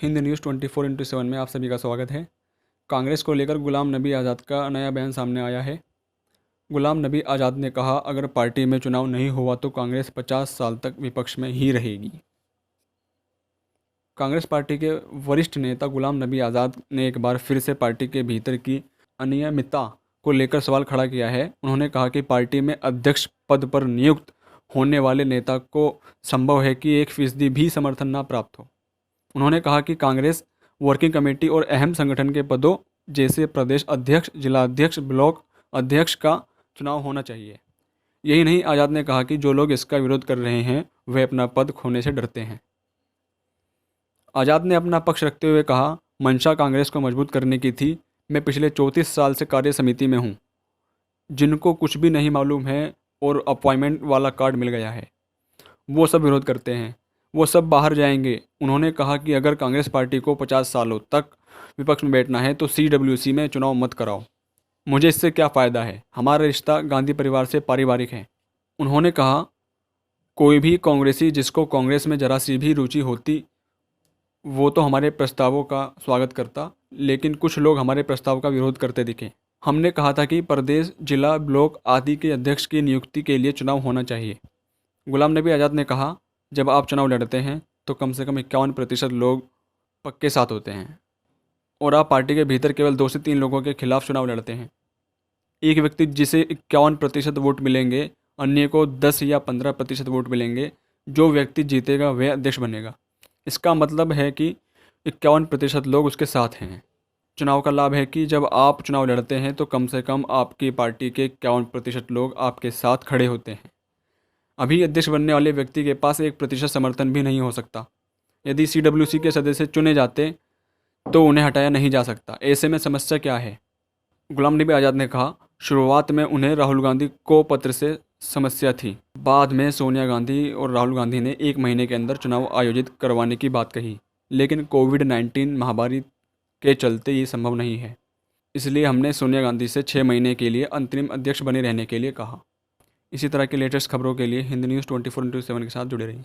Hind news 24/7 में आप सभी का स्वागत है। कांग्रेस को लेकर गुलाम नबी आज़ाद का नया बयान सामने आया है। गुलाम नबी आज़ाद ने कहा, अगर पार्टी में चुनाव नहीं हुआ तो कांग्रेस 50 साल तक विपक्ष में ही रहेगी। कांग्रेस पार्टी के वरिष्ठ नेता गुलाम नबी आज़ाद ने एक बार फिर से पार्टी के भीतर की अनियमितता को लेकर सवाल खड़ा किया है। उन्होंने कहा कि पार्टी में अध्यक्ष पद पर नियुक्त होने वाले नेता को संभव है कि 1% भी समर्थन न प्राप्त हो। उन्होंने कहा कि कांग्रेस वर्किंग कमेटी और अहम संगठन के पदों जैसे प्रदेश अध्यक्ष, जिलाध्यक्ष, ब्लॉक अध्यक्ष का चुनाव होना चाहिए। यही नहीं, आज़ाद ने कहा कि जो लोग इसका विरोध कर रहे हैं वे अपना पद खोने से डरते हैं। आज़ाद ने अपना पक्ष रखते हुए कहा, मंशा कांग्रेस को मजबूत करने की थी। मैं पिछले 34 साल से कार्य समिति में हूँ। जिनको कुछ भी नहीं मालूम है और अपॉइंटमेंट वाला कार्ड मिल गया है, वो सब विरोध करते हैं, वो सब बाहर जाएंगे। उन्होंने कहा कि अगर कांग्रेस पार्टी को 50 सालों तक विपक्ष में बैठना है तो CWC में चुनाव मत कराओ। मुझे इससे क्या फ़ायदा है, हमारा रिश्ता गांधी परिवार से पारिवारिक है। उन्होंने कहा, कोई भी कांग्रेसी जिसको कांग्रेस में जरा सी भी रुचि होती वो तो हमारे प्रस्तावों का स्वागत करता, लेकिन कुछ लोग हमारे प्रस्ताव का विरोध करते दिखे। हमने कहा था कि प्रदेश, जिला, ब्लॉक आदि के अध्यक्ष की नियुक्ति के लिए चुनाव होना चाहिए। गुलाम नबी आज़ाद ने कहा, जब आप चुनाव लड़ते हैं तो कम से कम 51% लोग पक्के साथ होते हैं और आप पार्टी के भीतर केवल 2 से 3 लोगों के खिलाफ चुनाव लड़ते हैं। एक व्यक्ति जिसे 51% वोट मिलेंगे, अन्य को 10 या 15% वोट मिलेंगे। जो व्यक्ति जीतेगा वह अध्यक्ष बनेगा। इसका मतलब है कि 51% लोग उसके साथ हैं। चुनाव का लाभ है कि जब आप चुनाव लड़ते हैं तो कम से कम आपकी पार्टी के 51% लोग आपके साथ खड़े होते हैं। अभी अध्यक्ष बनने वाले व्यक्ति के पास 1% समर्थन भी नहीं हो सकता। यदि CWC के सदस्य चुने जाते तो उन्हें हटाया नहीं जा सकता। ऐसे में समस्या क्या है? गुलाम नबी आज़ाद ने कहा, शुरुआत में उन्हें राहुल गांधी को पत्र से समस्या थी। बाद में सोनिया गांधी और राहुल गांधी ने 1 महीने के अंदर चुनाव आयोजित करवाने की बात कही, लेकिन कोविड-19 महामारी के चलते ये संभव नहीं है। इसलिए हमने सोनिया गांधी से 6 महीने के लिए अंतरिम अध्यक्ष बने रहने के लिए कहा। इसी तरह की लेटेस्ट खबरों के लिए हिंद न्यूज़ 24/7 के साथ जुड़े रहिए।